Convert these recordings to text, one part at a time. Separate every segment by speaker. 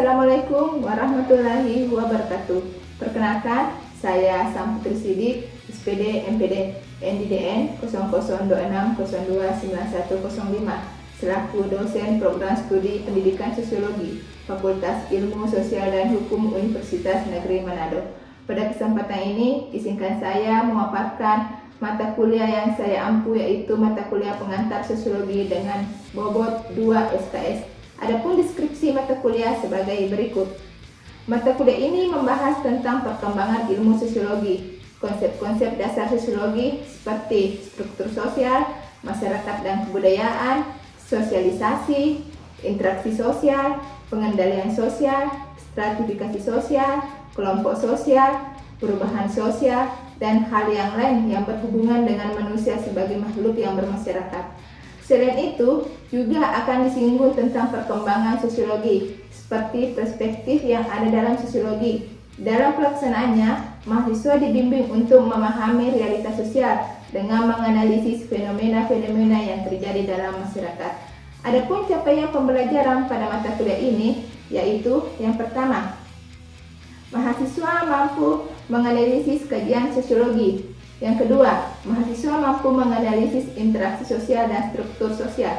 Speaker 1: Assalamualaikum warahmatullahi wabarakatuh. Perkenalkan, saya Sam Putri Sidik, SPD MPD NDDN 0026029105 selaku dosen program studi pendidikan sosiologi Fakultas Ilmu Sosial dan Hukum Universitas Negeri Manado. Pada kesempatan ini, izinkan saya memaparkan mata kuliah yang saya ampu, yaitu mata kuliah pengantar sosiologi dengan bobot 2 SKS. Adapun deskripsi mata kuliah sebagai berikut. Mata kuliah ini membahas tentang perkembangan ilmu sosiologi, konsep-konsep dasar sosiologi seperti struktur sosial, masyarakat dan kebudayaan, sosialisasi, interaksi sosial, pengendalian sosial, stratifikasi sosial, kelompok sosial, perubahan sosial, dan hal yang lain yang berhubungan dengan manusia sebagai makhluk yang bermasyarakat. Selain itu, juga akan disinggung tentang perkembangan sosiologi, seperti perspektif yang ada dalam sosiologi. Dalam pelaksanaannya, mahasiswa dibimbing untuk memahami realitas sosial dengan menganalisis fenomena-fenomena yang terjadi dalam masyarakat. Adapun capaian pembelajaran pada mata kuliah ini, yaitu yang pertama, mahasiswa mampu menganalisis kajian sosiologi. Yang kedua, mahasiswa mampu menganalisis interaksi sosial dan struktur sosial.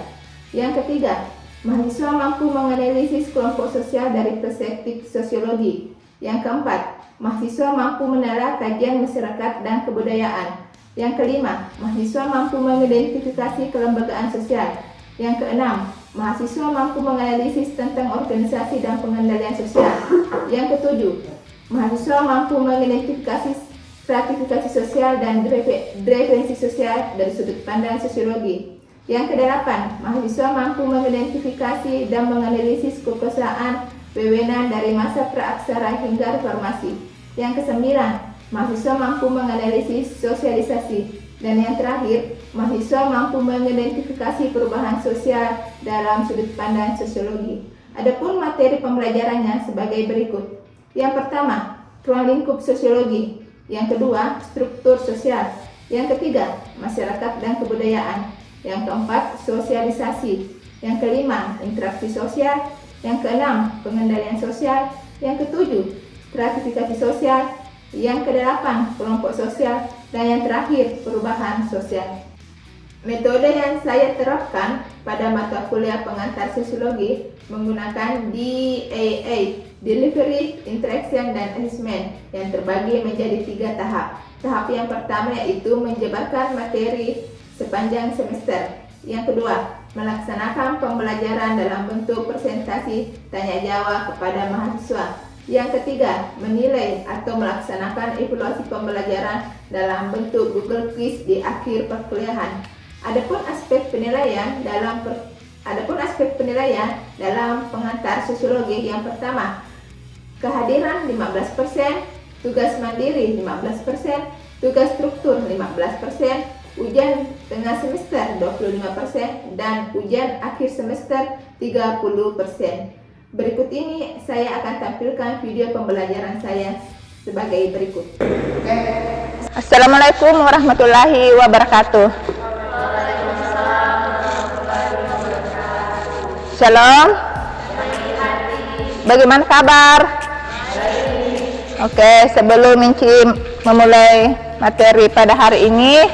Speaker 1: Yang ketiga, mahasiswa mampu menganalisis kelompok sosial dari perspektif sosiologi. Yang keempat, mahasiswa mampu menelah kajian masyarakat dan kebudayaan. Yang kelima, mahasiswa mampu mengidentifikasi kelembagaan sosial. Yang keenam, mahasiswa mampu menganalisis tentang organisasi dan pengendalian sosial. Yang ketujuh, mahasiswa mampu mengidentifikasi stratifikasi sosial dan referensi sosial dari sudut pandang sosiologi. Yang kedelapan, mahasiswa mampu mengidentifikasi dan menganalisis kekuasaan wewenang dari masa praaksara hingga reformasi. Yang kesembilan, mahasiswa mampu menganalisis sosialisasi. Dan yang terakhir, mahasiswa mampu mengidentifikasi perubahan sosial dalam sudut pandang sosiologi. Adapun materi pembelajarannya sebagai berikut. Yang pertama, ruang lingkup sosiologi. Yang kedua, struktur sosial. Yang ketiga, masyarakat dan kebudayaan. Yang keempat, sosialisasi. Yang kelima, interaksi sosial. Yang keenam, pengendalian sosial. Yang ketujuh, stratifikasi sosial. Yang kedelapan, kelompok sosial. Dan yang terakhir, perubahan sosial. Metode yang saya terapkan pada mata kuliah pengantar sosiologi menggunakan DAA, Delivery, Interaction, dan Assessment, yang terbagi menjadi 3 tahap. Tahap yang pertama yaitu menjabarkan materi sepanjang semester. Yang kedua, melaksanakan pembelajaran dalam bentuk presentasi tanya jawab kepada mahasiswa. Yang ketiga, menilai atau melaksanakan evaluasi pembelajaran dalam bentuk Google Quiz di akhir perkuliahan. Adapun aspek penilaian dalam pengantar sosiologi yang pertama, kehadiran 15%, tugas mandiri 15%, tugas struktur 15%, ujian tengah semester 25%, dan ujian akhir semester 30%. Berikut ini saya akan tampilkan video pembelajaran saya sebagai berikut.
Speaker 2: Assalamualaikum warahmatullahi wabarakatuh. Shalom. Bagaimana kabar? Oke, sebelum memulai materi pada hari ini,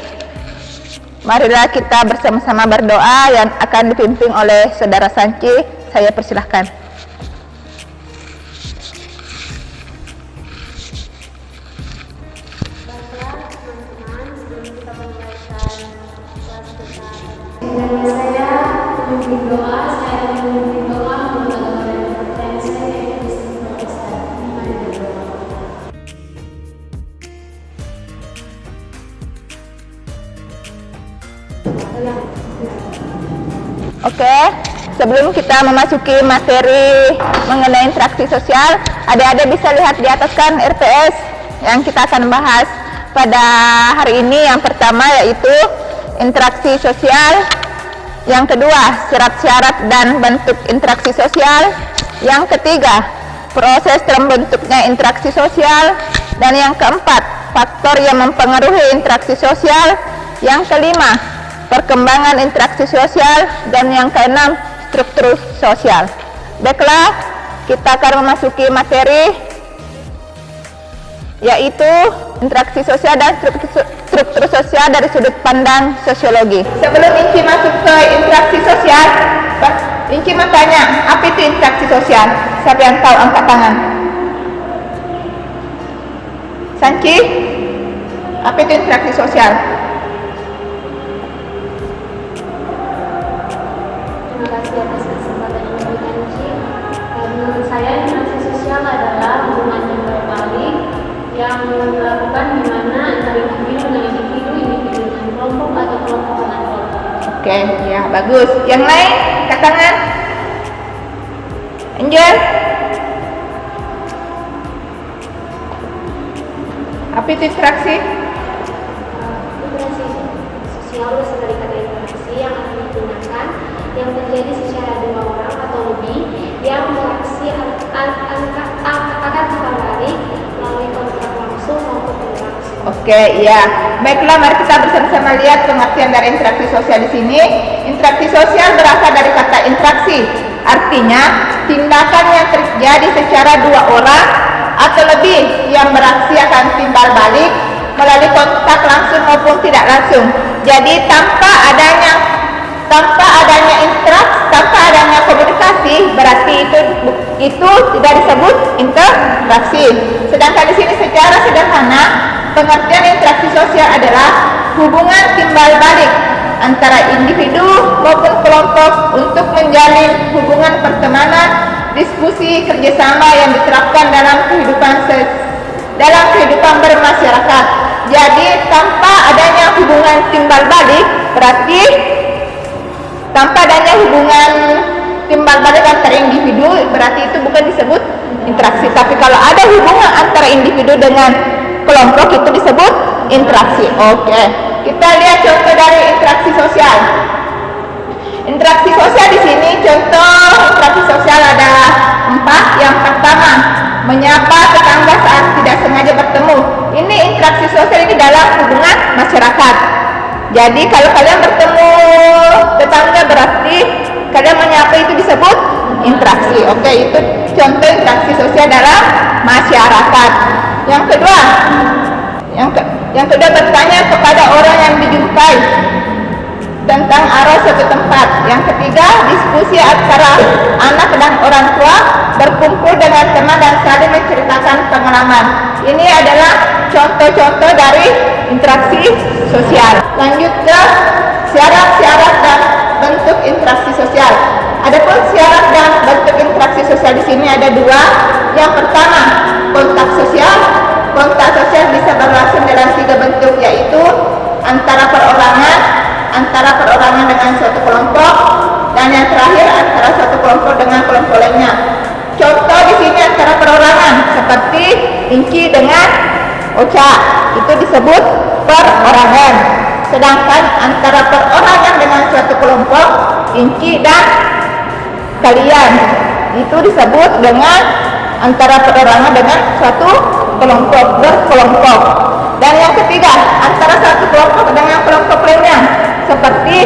Speaker 2: marilah kita bersama-sama berdoa yang akan dipimpin oleh Saudara Sanci. Saya persilahkan. Oke, sebelum kita memasuki materi mengenai interaksi sosial, adik-adik bisa lihat di atas kan RPS yang kita akan bahas pada hari ini. Yang pertama yaitu interaksi sosial. Yang kedua, syarat-syarat dan bentuk interaksi sosial. Yang ketiga, proses terbentuknya interaksi sosial. Dan yang keempat, faktor yang mempengaruhi interaksi sosial. Yang kelima, perkembangan interaksi sosial. Dan yang keenam, struktur sosial. Baiklah, kita akan memasuki materi, yaitu interaksi sosial dan struktur sosial dari sudut pandang sosiologi. Sebelum Inci masuk ke interaksi sosial, Inci mau tanya, apa itu interaksi sosial? Siapa yang tahu angkat tangan? Sanci, apa itu interaksi sosial?
Speaker 3: Terima kasih atas kesempatan yang diberikan Ci. Menurut saya interaksi sosial adalah hubungan yang berbalik yang dilakukan di mana antara individu dengan individu, individu dengan kelompok atau kelompok dengan kelompok.
Speaker 2: Oke, ya bagus. Yang lain, angkat tangan. Angel, apa itu interaksi?
Speaker 3: Interaksi sosial berasal dari kata interaksi yang akan digunakan yang terjadi secara dua orang atau lebih yang beraksi akan terbalik melalui kontak langsung maupun tidak langsung.
Speaker 2: Oke, iya. Baiklah, mari kita bersama-sama lihat pengertian dari interaksi sosial di sini. Interaksi sosial berasal dari kata interaksi. Artinya, tindakan yang terjadi secara dua orang atau lebih yang beraksi akan timbal balik melalui kontak langsung maupun tidak langsung. Jadi tanpa adanya interaksi, tanpa adanya komunikasi, berarti itu tidak disebut interaksi. Sedangkan di sini secara sederhana, pengertian interaksi sosial adalah hubungan timbal balik antara individu maupun kelompok untuk menjalin hubungan pertemanan, diskusi, kerjasama yang diterapkan dalam kehidupan bermasyarakat. Jadi tanpa adanya hubungan timbal balik, berarti tanpa adanya hubungan timbal balik antara individu, berarti itu bukan disebut interaksi. Tapi kalau ada hubungan antara individu dengan kelompok, itu disebut interaksi. Oke, kita lihat contoh dari interaksi sosial. Interaksi sosial di sini, contoh interaksi sosial ada 4. Yang pertama, menyapa tetangga saat tidak sengaja bertemu. Ini interaksi sosial ini dalam hubungan masyarakat. Jadi kalau kalian bertemu tetangga, berarti kalian menyapa, itu disebut interaksi. Oke, itu contoh interaksi sosial dalam masyarakat. Yang kedua bertanya kepada orang yang dijumpai tentang arah suatu tempat. Yang ketiga, diskusi antara anak dan orang tua, berkumpul dengan teman dan saling menceritakan pengalaman. Ini adalah contoh-contoh dari interaksi sosial. Lanjut ke syarat-syarat dan bentuk interaksi sosial. Adapun syarat dan bentuk interaksi sosial di sini ada 2. Yang pertama, kontak sosial. Kontak sosial bisa berlangsung dalam 3 bentuk, yaitu antara perorangan dengan suatu kelompok, dan yang terakhir antara suatu kelompok dengan kelompok lainnya. Contoh di sini antara perorangan seperti Inci dengan Ocha, itu disebut perorangan. Sedangkan antara perorangan dengan suatu kelompok, Inci dan kalian, itu disebut dengan antara perorangan dengan suatu kelompok, berkelompok. Dan yang ketiga, antara satu kelompok dengan kelompok lainnya, seperti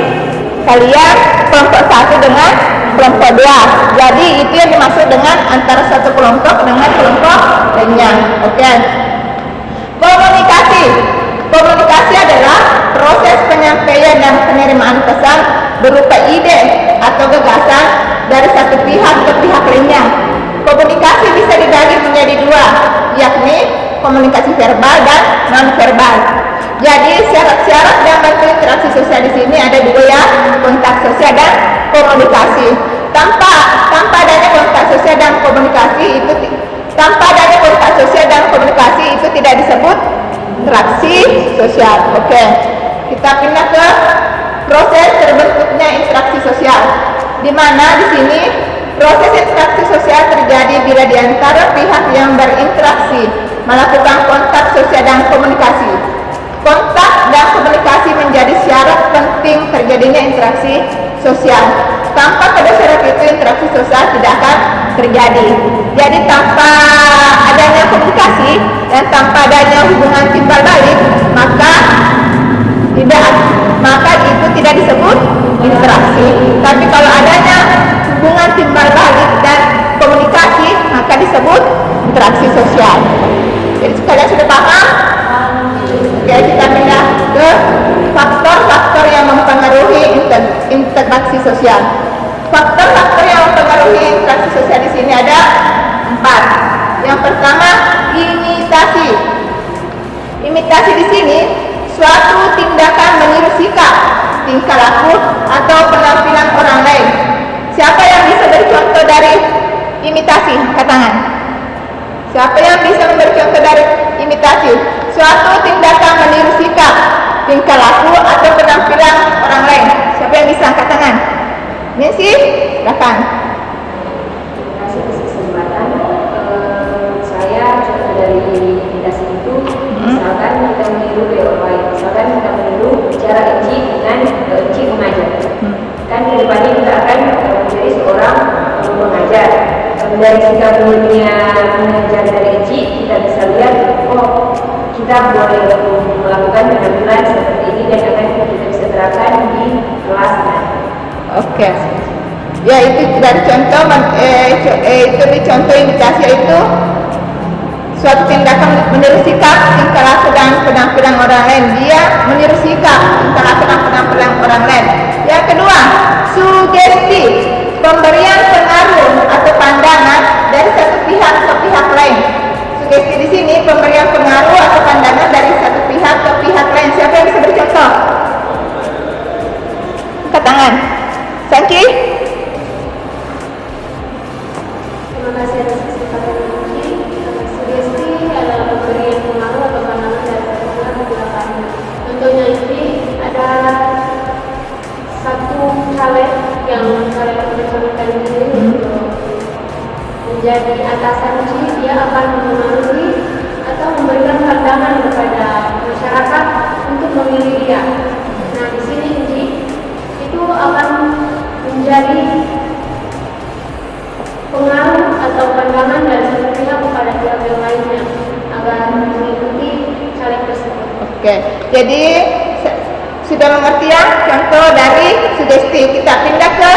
Speaker 2: kalian kelompok 1 dengan kelompok 2. Jadi itu yang dimaksud dengan antara satu kelompok dengan kelompok lainnya. Oke. Komunikasi adalah proses penyampaian dan penerimaan pesan berupa ide atau gagasan dari satu pihak ke pihak lainnya. Komunikasi bisa dibagi menjadi 2, yakni komunikasi verbal dan non-verbal. Jadi syarat-syarat dan bentuk interaksi sosial di sini ada 2, ya, kontak sosial dan komunikasi. Tanpa adanya kontak sosial dan komunikasi itu tidak disebut interaksi sosial. Oke. Kita pindah ke proses terbentuknya interaksi sosial. Di mana di sini proses interaksi sosial terjadi bila di antara pihak yang berinteraksi melakukan kontak sosial dan komunikasi. Kontak dan komunikasi menjadi syarat penting terjadinya interaksi sosial. Tanpa kedua syarat itu, interaksi sosial tidak akan terjadi. Jadi tanpa adanya komunikasi dan tanpa adanya hubungan timbal balik, maka itu tidak disebut interaksi. Tapi kalau adanya hubungan timbal balik dan komunikasi, interaksi sosial. Jadi kalian sudah paham? Oke, kita pindah ke faktor-faktor yang mempengaruhi interaksi sosial. Faktor-faktor yang mempengaruhi interaksi sosial di sini ada 4. Yang pertama, imitasi. Imitasi di sini suatu tindakan meniru sikap, tingkah laku atau penampilan orang lain. Siapa yang bisa beri contoh dari imitasi? Angkat tangan. Siapa yang bisa memberi contoh dari imitasi? Suatu tindakan meniru sikap, tingkah laku atau penampilan orang lain. Siapa yang bisa? Angkat tangan. Nancy, silakan.
Speaker 3: Terima kasih atas kesempatan. Saya contoh dari imitasi itu, misalkan kita meniru dari orang lain. Misalkan kita meniru cara Eci dengan Eci mengajar. Kan ke depannya kita akan menjadi seorang pengajar. Dari sikap dunia mengajar dari Eci, kita bisa lihat, oh kita boleh melakukan penampilan seperti ini dan akan kita bisa terapkan di kelas.
Speaker 2: Oke. Ya, itu dari contoh itu contoh imitasi yaitu suatu tindakan meniru sikap, tingkah laku dan penampilan orang lain. Dia meniru sikap, tingkah laku dan penampilan orang lain. Yang kedua, sugesti, pemberian pengaruh atau pandangan dari satu pihak ke pihak lain. Sugesti di sini pemberian pengaruh atau pandangan dari satu pihak ke pihak lain. Siapa yang bisa beri contoh? Angkat tangan. Sangki?
Speaker 3: Terima kasih atas kesempatan ini. Sugesti adalah pemberian pengaruh atau pandangan dari satu pihak ke pihak lain. Contohnya ini ada satu caleg yang caleg bersangkutan ini untuk menjadi atasan Ci, dia akan memengaruhi atau memberikan pandangan kepada masyarakat untuk memilih dia. Nah, di sini Ci itu akan menjadi pengaruh atau pandangan dari satu pihak kepada pihak yang lainnya agar mengikuti caleg tersebut.
Speaker 2: Oke, jadi sudah mengerti ya contoh dari sugesti. Kita pindah ke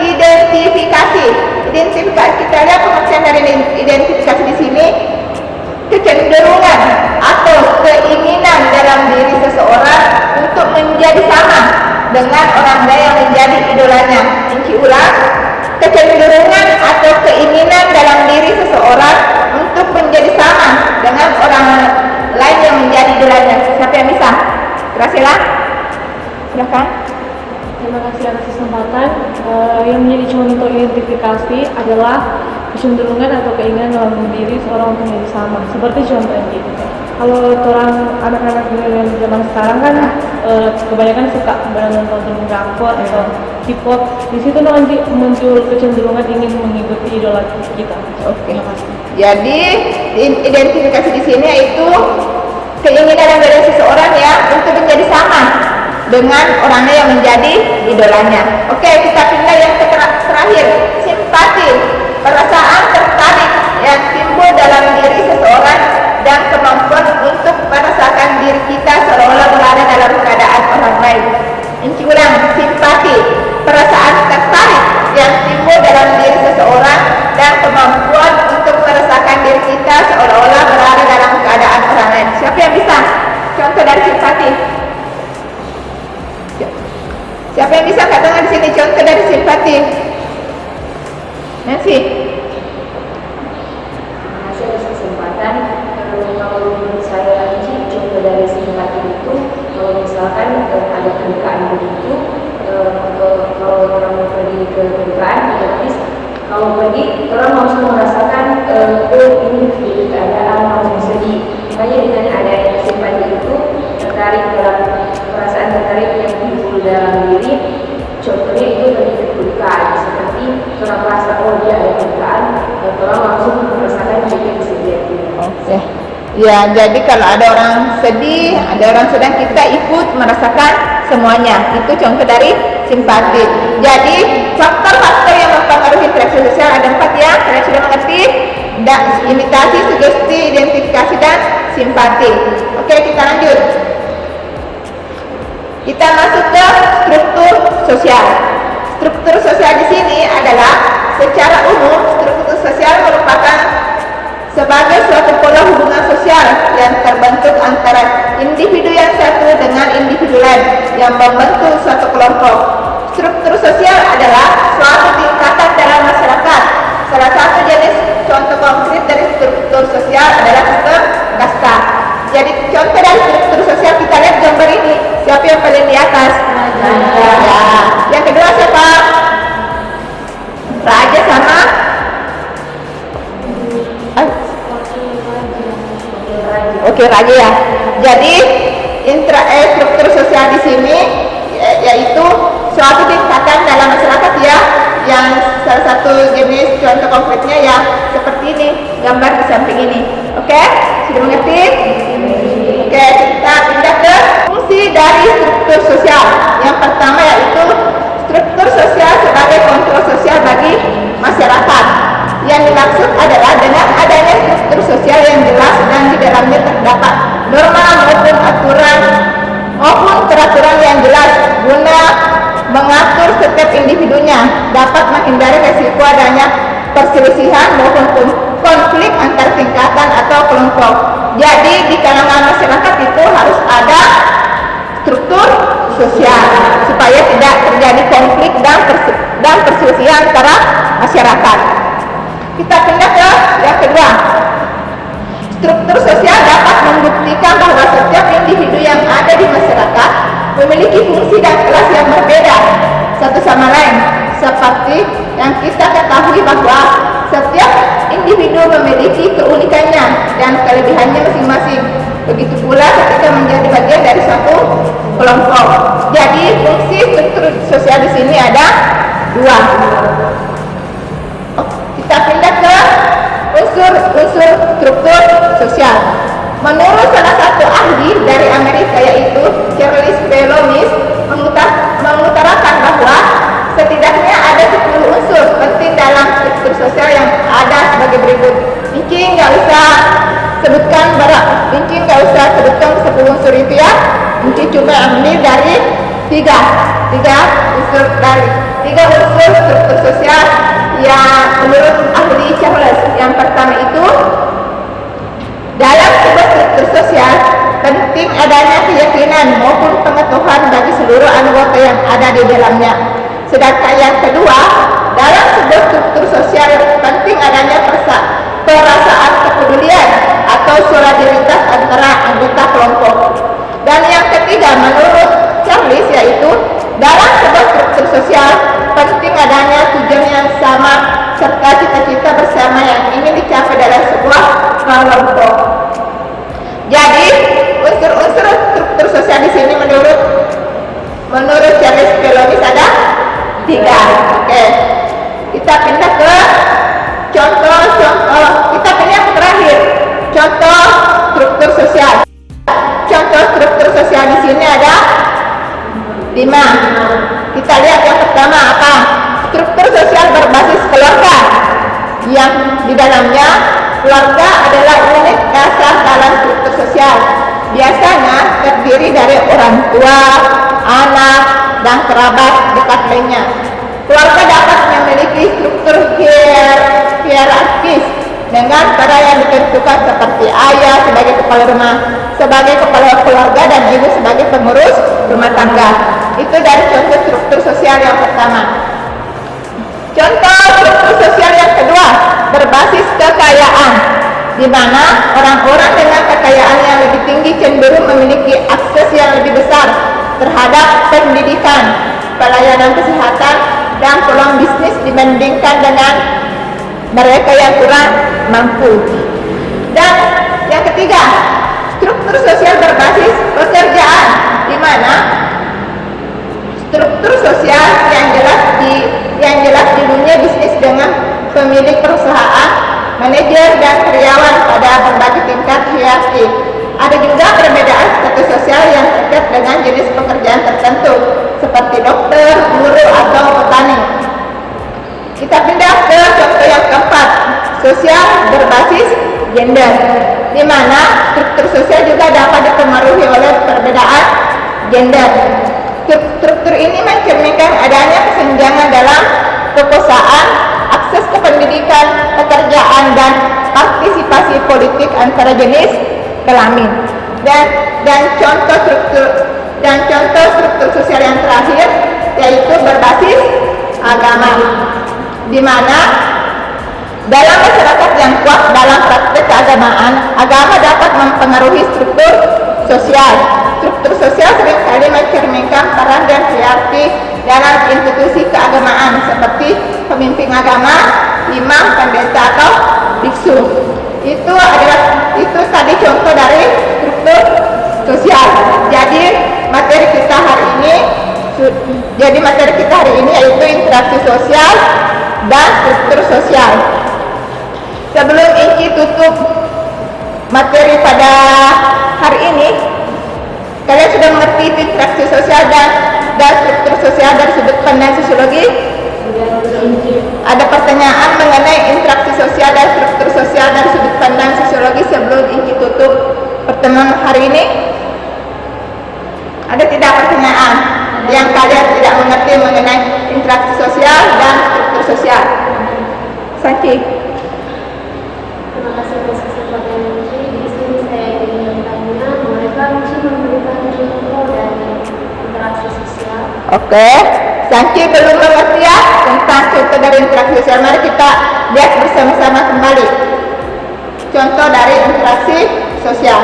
Speaker 2: identifikasi. Identifikasi, kita lihat pengertian dari identifikasi di sini. Kecenderungan atau keinginan dalam diri seseorang untuk menjadi sama dengan orang lain yang menjadi idolanya. Inci ulang, kecenderungan atau keinginan dalam diri seseorang untuk menjadi sama dengan orang lain yang menjadi idolanya. Siapa yang bisa? Graciela, silakan.
Speaker 4: Terima kasih atas kesempatan. Yang menjadi contoh identifikasi adalah kecenderungan atau keinginan dalam diri seorang untuk menjadi sama. Seperti contohnya gitu. Kalau orang anak-anak milenial zaman sekarang kan kebanyakan suka nonton drakor atau K-pop. Di situ nanti muncul kecenderungan ingin mengikuti idola kita.
Speaker 2: Oke.
Speaker 4: Terima kasih.
Speaker 2: Jadi identifikasi di sini yaitu keinginan dari seseorang ya untuk menjadi sama dengan orangnya yang menjadi idolanya. Oke, kita pindah yang terakhir, simpati, perasaan tertarik yang timbul dalam diri seseorang dan kemampuan untuk merasakan diri kita seolah-olah berada dalam keadaan orang lain. Inci ulang, simpati, perasaan tertarik yang timbul dalam diri seseorang dan kemampuan untuk merasakan diri kita seolah-olah berada dalam keadaan orang lain. Siapa yang bisa? Contoh dari simpati. Siapa yang bisa katakan di sini contoh dari simpati? Nancy.
Speaker 3: Terima kasih atas kesempatan. Kalau menurut saya Ci, contoh dari simpati itu, kalau misalkan ada kedukaan begitu, kalau orang mau pergi ke kedukaan, otomatis kalau pergi orang langsung merasakan ini keadaan langsung sedih. Makanya dengan adanya simpati itu tertarik dalam perasaan tertarik yang timbul dalam diri. Contohnya itu pergi ke kedukaan, seperti orang merasa oh dia ada kedukaan, orang langsung merasakan juga kesedihan.
Speaker 2: Oke. Ya, jadi kalau ada orang sedih, ada orang sedang, kita ikut merasakan semuanya. Itu contoh dari simpati. Jadi faktor-faktor yang mempengaruhi interaksi sosial ada 4 ya. Kalian sudah mengerti? Imitasi, sugesti, identifikasi, dan simpati. Oke, kita lanjut. Kita masuk ke struktur sosial. Struktur sosial di sini adalah secara umum struktur sosial merupakan sebagai suatu pola hubungan sosial yang terbentuk antara individu yang satu dengan individu lain yang membentuk suatu kelompok. Struktur sosial adalah suatu tingkatan dalam masyarakat. Salah satu jenis contoh konkret dari struktur sosial adalah sistem kasta. Jadi contoh dari struktur sosial kita lihat gambar ini. Siapa yang paling di atas? Raja. Yang kedua siapa? Raja sama Oke, raja ya. Jadi struktur sosial di sini yaitu suatu tingkatan dalam masyarakat ya, yang salah satu jenis contoh konkretnya ya seperti ini, gambar di samping ini. Oke, sudah mengerti? Oke, kita pindah ke fungsi dari struktur sosial. Yang pertama yaitu struktur sosial sebagai kontrol sosial bagi masyarakat. Yang dimaksud adalah dengan adanya struktur sosial yang jelas dan di dalamnya terdapat norma maupun aturan maupun peraturan yang jelas guna mengatur setiap individunya, dapat menghindari resiko adanya perselisihan maupun konflik antar tingkatan atau kelompok. Jadi di kalangan masyarakat itu harus ada struktur sosial supaya tidak terjadi konflik dan perselisihan antara masyarakat. Kita pindah ke yang kedua. Struktur sosial dapat membuktikan bahwa setiap individu yang ada di masyarakat memiliki fungsi dan kelas yang berbeda satu sama lain. Seperti yang kita ketahui bahwa setiap individu memiliki keunikannya dan kelebihannya masing-masing. Begitu pula ketika menjadi bagian dari suatu kelompok. Jadi fungsi struktur sosial di sini ada dua. Kita pindah ke unsur struktur sosial. Menurut salah satu ahli dari Amerika yaitu Charles Pelowitz mengutarakan bahwa setidaknya ada 10 unsur penting dalam struktur sosial yang ada sebagai berikut. Mungkin nggak usah sebutkan 10 unsur itu ya. Mungkin cuma ambil dari tiga unsur struktur sosial yang menurut ahli Charles. Yang pertama itu, dalam sebuah struktur sosial penting adanya keyakinan maupun pengetahuan bagi seluruh anggota yang ada di dalamnya. Sedangkan yang kedua, dalam sebuah struktur sosial penting adanya perasaan kepedulian atau solidaritas antara anggota kelompok. Dan yang ketiga, menurut Charles yaitu dalam sebuah struktur sosial penting adanya tujuan yang sama serta cita-cita bersama yang ingin dicapai dalam sebuah kelompok. Jadi unsur-unsur struktur sosial di sini menurut Charles Pelowitz ada 3. Oke. Kita pindah ke contoh. Kita pindah ke terakhir. Contoh struktur sosial. Contoh struktur sosial di sini ada 5. Kita lihat yang pertama apa? Struktur sosial berbasis keluarga, yang di dalamnya keluarga adalah unit dasar dalam struktur sosial. Biasanya terdiri dari orang tua, anak, dan kerabat dekat lainnya. Keluarga dapat memiliki struktur hierarkis dengan peran yang ditentukan seperti ayah sebagai kepala rumah, sebagai kepala keluarga, dan ibu sebagai pengurus rumah tangga. Itu dari contoh struktur sosial yang pertama. Contoh struktur sosial yang kedua, berbasis kekayaan, di mana orang-orang dengan kekayaan yang lebih tinggi cenderung memiliki akses yang lebih besar terhadap pendidikan, pelayanan kesehatan, dan peluang bisnis dibandingkan dengan mereka yang kurang mampu. Dan yang ketiga, struktur sosial berbasis pekerjaan, di mana struktur sosial yang jelas di dunia bisnis dengan pemilik perusahaan, manajer, dan karyawan pada berbagai tingkat hierarki. Ada juga perbedaan status sosial yang terkait dengan jenis pekerjaan tertentu, seperti dokter, guru, atau petani. Kita pindah ke contoh yang keempat, sosial berbasis gender, di mana struktur sosial juga dapat dipengaruhi oleh perbedaan gender. Struktur ini mencerminkan adanya kesenjangan dalam kekuasaan, akses ke pendidikan, pekerjaan, dan partisipasi partisipasi politik antara jenis kelamin. Dan contoh struktur sosial yang terakhir yaitu berbasis agama, di mana dalam masyarakat yang kuat dalam praktek keagamaan, agama dapat mempengaruhi struktur sosial. Struktur sosial seringkali mencerminkan peran dan hierarki dalam institusi keagamaan seperti pemimpin agama, imam, pendeta atau biksu. Itu tadi contoh dari struktur sosial. Jadi materi kita hari ini yaitu interaksi sosial dan struktur sosial. Sebelum Inci tutup materi pada hari ini, kalian sudah mengerti interaksi sosial dan struktur sosial dari sudut pandang sosiologi? Ada pertanyaan mengenai interaksi sosial dan struktur sosial dari sudut pandang sosiologi sebelum Inci tutup pertemuan hari ini? Ada tidak pertanyaan yang kalian tidak mengerti mengenai interaksi sosial dan struktur sosial? Santi.
Speaker 3: Terima kasih atas kesempatan ini. Di sini saya ingin bertanya, mereka mesti memberikan contoh dari interaksi sosial.
Speaker 2: Oke, Santi belum mengerti ya tentang contoh dari interaksi sosial. Mari kita lihat bersama-sama kembali contoh dari interaksi sosial.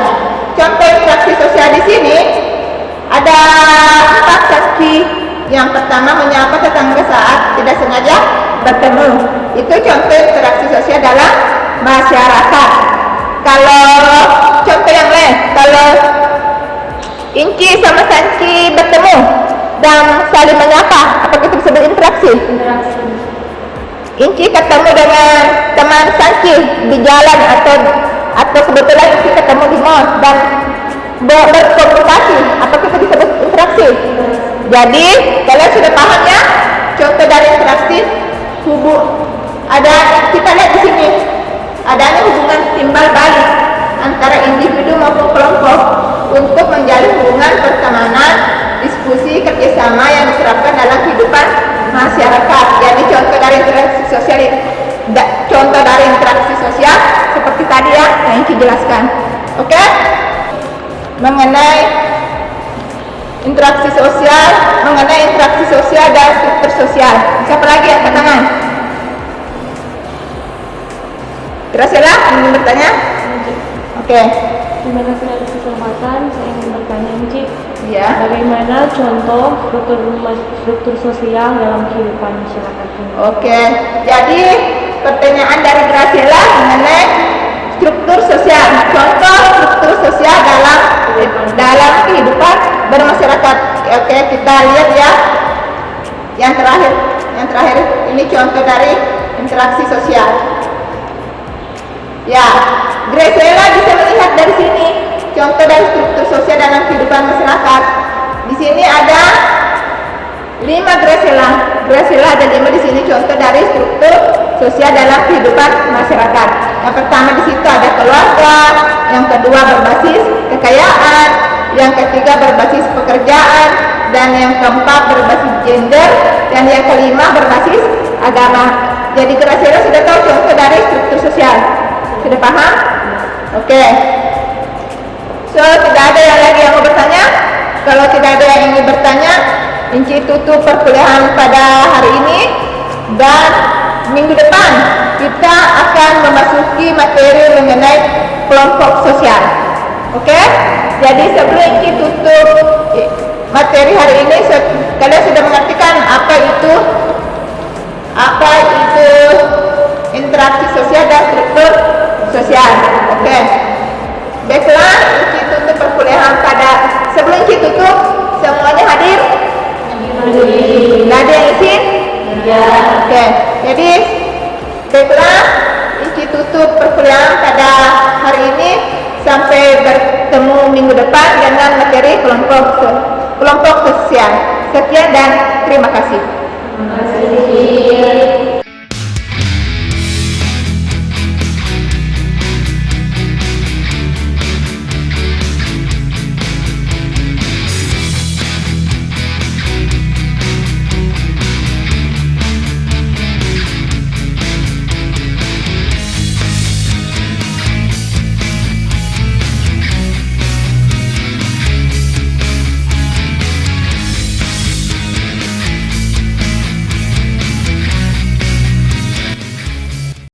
Speaker 2: Contoh interaksi sosial di sini ada 4 saksi. Yang pertama, menyapa tetangga saat tidak sengaja bertemu. Itu contoh interaksi sosial dalam masyarakat. Kalau contoh yang lain, kalau Inci sama Sanci bertemu dan saling menyapa, apa kita disebut interaksi? Inci ketemu dengan teman Sanci di jalan atau kebetulan Inci ketemu di mall dan berkomunikasi, apa kita disebut interaksi? Jadi kalian sudah paham ya contoh dari interaksi kita lihat di sini adanya hubungan timbal balik antara individu maupun kelompok untuk menjalin hubungan pertemanan, diskusi, kerjasama yang diterapkan dalam kehidupan masyarakat. Jadi contoh dari interaksi sosial seperti tadi ya yang Inci jelaskan. Oke? Mengenai interaksi sosial dan struktur sosial. Siapa lagi yang angkat tangan? Graciela ingin bertanya? Oke.
Speaker 4: Terima kasih atas kesempatan. Saya ingin bertanya, Inci.
Speaker 2: Ya.
Speaker 4: Bagaimana contoh struktur sosial dalam kehidupan masyarakat ini?
Speaker 2: Oke. Jadi pertanyaan dari Graciela mengenai struktur sosial. Contoh struktur sosial dalam kehidupan bermasyarakat. Oke, kita lihat ya. Yang terakhir ini contoh dari interaksi sosial. Ya, Graciela bisa melihat dari sini contoh dari struktur sosial dalam kehidupan masyarakat. Di sini ada 5 Graciela. Graciela ada 5 di sini contoh dari struktur sosial dalam kehidupan masyarakat. Yang pertama di situ ada keluarga, yang kedua berbasis kekayaan, yang ketiga berbasis pekerjaan, dan yang keempat berbasis gender, dan yang kelima berbasis agama. Jadi Graciela sudah tahu contoh dari struktur sosial. Sudah paham? Oke. So, tidak ada yang lagi yang mau bertanya? Kalau tidak ada yang ingin bertanya, Inci tutup perkuliahan pada hari ini, dan minggu depan kita akan memasuki materi mengenai kelompok sosial. Oke? Jadi sebelum Inci tutup materi hari ini, kalian sudah mengertikan apa itu interaksi sosial dan struktur sosial. Oke. Baiklah, Inci tutup perkuliahan sebelum Inci tutup, semuanya hadir? Tidak ada yang izin? Ya. Oke. Jadi baiklah, Inci tutup perkuliahan pada hari ini. Sampai bertemu minggu depan dengan materi kelompok sosial. Sekian dan terima kasih.